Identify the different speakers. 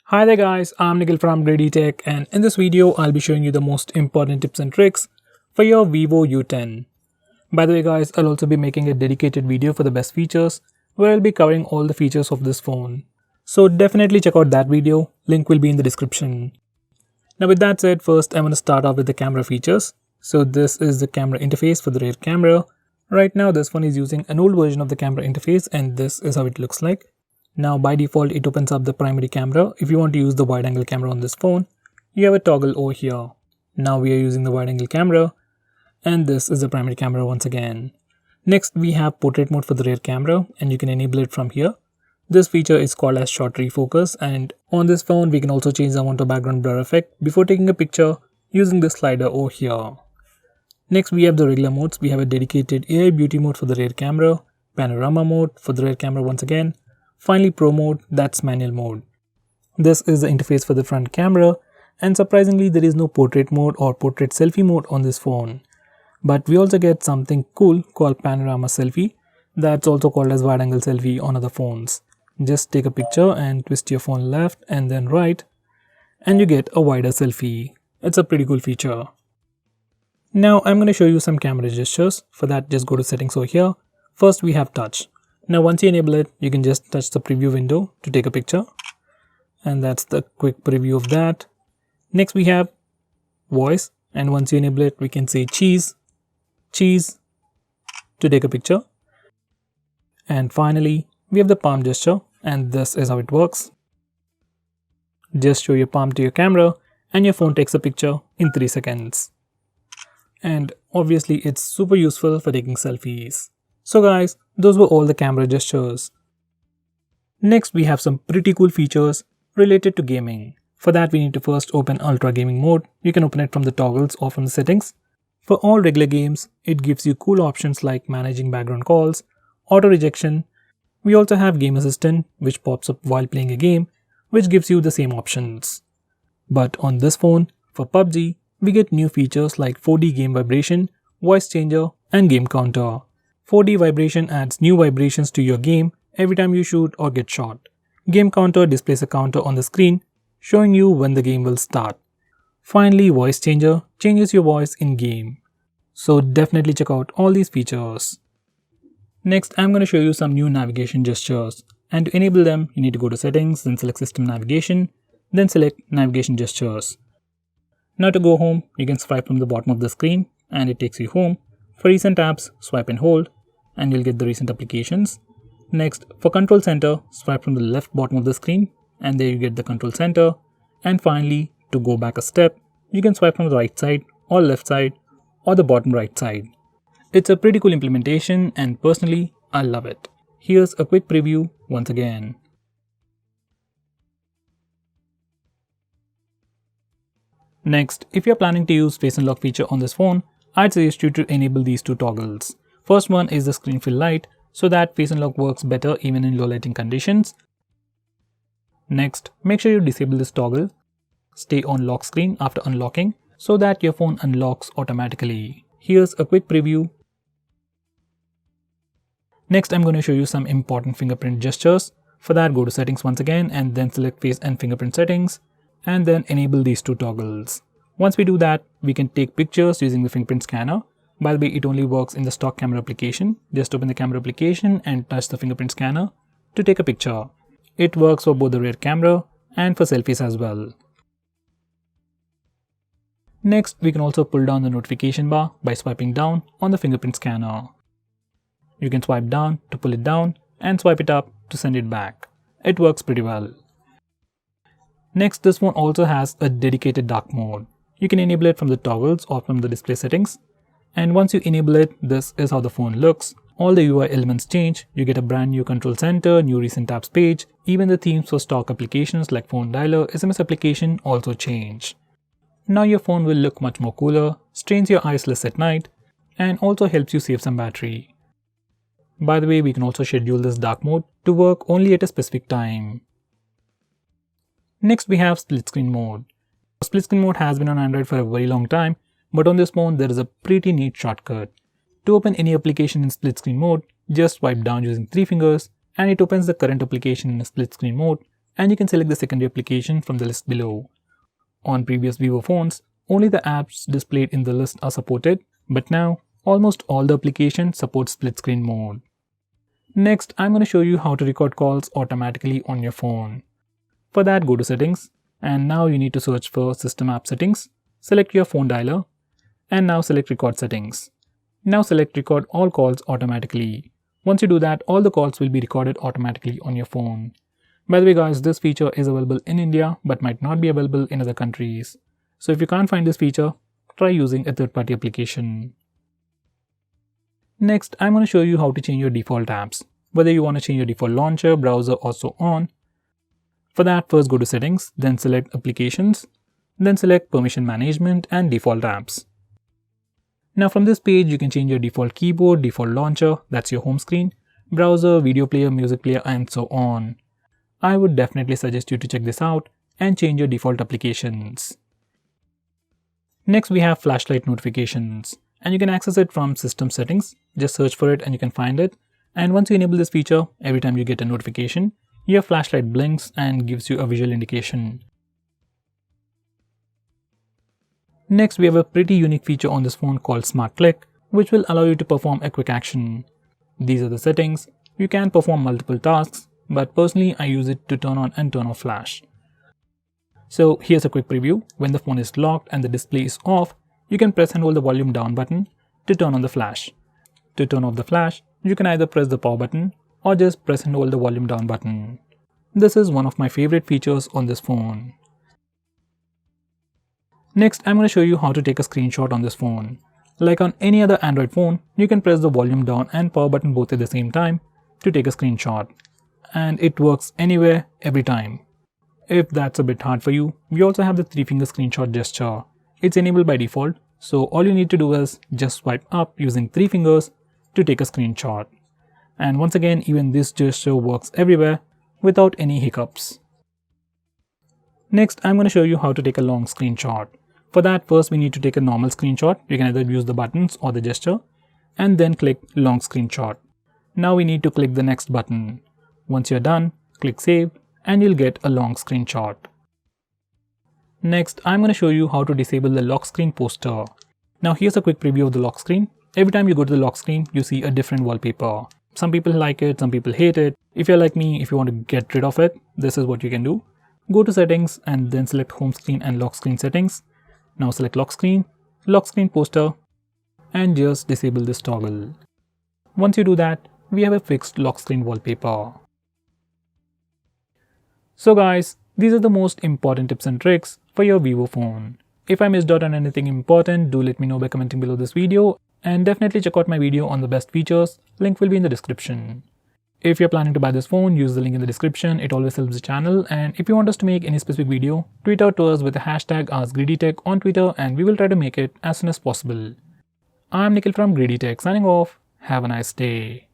Speaker 1: Hi there guys, I'm Nikhil from GreedyTech, and in this video I'll be showing you the most important tips and tricks for your Vivo U10. By the way guys, I'll also be making a dedicated video for the best features where I'll be covering all the features of this phone. So definitely check out that video, link will be in the description. Now with that said, first I'm going to start off with the camera features. So this is the camera interface for the rear camera. Right now this phone is using an old version of the camera interface and this is how it looks like. Now by default it opens up the primary camera. If you want to use the wide angle camera on this phone, you have a toggle over here. Now we are using the wide angle camera and this is the primary camera once again. Next we have portrait mode for the rear camera and you can enable it from here. This feature is called as short refocus, and on this phone we can also change the amount of background blur effect before taking a picture using this slider over here. Next we have the regular modes. We have a dedicated AI beauty mode for the rear camera, panorama mode for the rear camera once again. Finally Pro mode, that's manual mode. This is the interface for the front camera, and surprisingly there is no portrait mode or portrait selfie mode on this phone. But we also get something cool called panorama selfie, that's also called as wide angle selfie on other phones. Just take a picture and twist your phone left and then right and you get a wider selfie. It's a pretty cool feature. Now I'm going to show you some camera gestures. For that just go to settings over here. First we have touch. Now once you enable it, you can just touch the preview window to take a picture, and that's the quick preview of that. Next we have voice, and once you enable it we can say cheese to take a picture. And finally we have the palm gesture, and this is how it works. Just show your palm to your camera and your phone takes a picture in 3 seconds. And obviously it's super useful for taking selfies. So guys, those were all the camera gestures. Next we have some pretty cool features related to gaming. For that we need to first open ultra gaming mode. You can open it from the toggles or from the settings. For all regular games, it gives you cool options like managing background calls, auto rejection. We also have game assistant which pops up while playing a game, which gives you the same options. But on this phone, for PUBG, we get new features like 4D game vibration, voice changer and game counter. 4D vibration adds new vibrations to your game every time you shoot or get shot. Game counter displays a counter on the screen showing you when the game will start. Finally, voice changer changes your voice in game. So definitely check out all these features. Next, I'm going to show you some new navigation gestures, and to enable them you need to go to settings, then select system navigation, then select navigation gestures. Now to go home, you can swipe from the bottom of the screen and it takes you home. For recent apps, swipe and hold and you'll get the recent applications. Next, for control center, swipe from the left bottom of the screen and there you get the control center. And finally, to go back a step, you can swipe from the right side or left side or the bottom right side. It's a pretty cool implementation and personally, I love it. Here's a quick preview once again. Next, if you're planning to use face unlock feature on this phone, I'd suggest you to enable these two toggles. First one is the screen fill light, so that face unlock works better even in low lighting conditions. Next, make sure you disable this toggle. Stay on lock screen after unlocking so that your phone unlocks automatically. Here's a quick preview. Next, I'm going to show you some important fingerprint gestures. For that, go to settings once again and then select face and fingerprint settings and then enable these two toggles. Once we do that, we can take pictures using the fingerprint scanner. By the way, it only works in the stock camera application. Just open the camera application and touch the fingerprint scanner to take a picture. It works for both the rear camera and for selfies as well. Next, we can also pull down the notification bar by swiping down on the fingerprint scanner. You can swipe down to pull it down and swipe it up to send it back. It works pretty well. Next, this phone also has a dedicated dark mode. You can enable it from the toggles or from the display settings. And once you enable it, this is how the phone looks. All the UI elements change. You get a brand new control center, new recent apps page. Even the themes for stock applications like phone dialer, SMS application also change. Now your phone will look much more cooler, strains your eyes less at night, and also helps you save some battery. By the way, we can also schedule this dark mode to work only at a specific time. Next we have split screen mode. Split screen mode has been on Android for a very long time, but on this phone there is a pretty neat shortcut. To open any application in split screen mode, just swipe down using 3 fingers and it opens the current application in a split screen mode and you can select the secondary application from the list below. On previous Vivo phones, only the apps displayed in the list are supported, but now almost all the applications support split screen mode. Next, I'm going to show you how to record calls automatically on your phone. For that, go to Settings, and now you need to search for System App Settings, select your phone dialer, and now select Record Settings. Now select Record All Calls Automatically. Once you do that, all the calls will be recorded automatically on your phone. By the way guys, this feature is available in India but might not be available in other countries. So if you can't find this feature, try using a third-party application. Next, I'm going to show you how to change your default apps, whether you want to change your default launcher, browser or so on. For that, first go to Settings, then select Applications, then select Permission Management and Default Apps. Now from this page, you can change your default keyboard, default launcher, that's your home screen, browser, video player, music player and so on. I would definitely suggest you to check this out and change your default applications. Next we have flashlight notifications, and you can access it from System Settings. Just search for it and you can find it. And once you enable this feature, every time you get a notification, your flashlight blinks and gives you a visual indication. Next, we have a pretty unique feature on this phone called Smart Click, which will allow you to perform a quick action. These are the settings. You can perform multiple tasks, but personally I use it to turn on and turn off flash. So here's a quick preview. When the phone is locked and the display is off, you can press and hold the volume down button to turn on the flash. To turn off the flash, you can either press the power button or just press and hold the volume down button. This is one of my favorite features on this phone. Next, I'm going to show you how to take a screenshot on this phone. Like on any other Android phone, you can press the volume down and power button both at the same time to take a screenshot. And it works anywhere, every time. If that's a bit hard for you, we also have the 3-finger screenshot gesture. It's enabled by default, so all you need to do is just swipe up using 3 fingers to take a screenshot. And once again, even this gesture works everywhere without any hiccups. Next, I'm going to show you how to take a long screenshot. For that, first we need to take a normal screenshot. You can either use the buttons or the gesture, and then click long screenshot. Now we need to click the next button. Once you're done, click Save and you'll get a long screenshot. Next, I'm going to show you how to disable the lock screen poster. Now here's a quick preview of the lock screen. Every time you go to the lock screen, you see a different wallpaper. Some people like it, some people hate it. If you're like me, if you want to get rid of it, this is what you can do. Go to Settings and then select Home Screen and Lock Screen Settings. Now select Lock Screen Poster, and just disable this toggle. Once you do that, we have a fixed lock screen wallpaper. So guys, these are the most important tips and tricks for your Vivo phone. If I missed out on anything important, do let me know by commenting below this video, and definitely check out my video on the best features. Link will be in the description. If you're planning to buy this phone, use the link in the description. It always helps the channel. And if you want us to make any specific video, tweet out to us with the hashtag AskGreedyTech on Twitter and we will try to make it as soon as possible. I'm Nikhil from GreedyTech signing off. Have a nice day.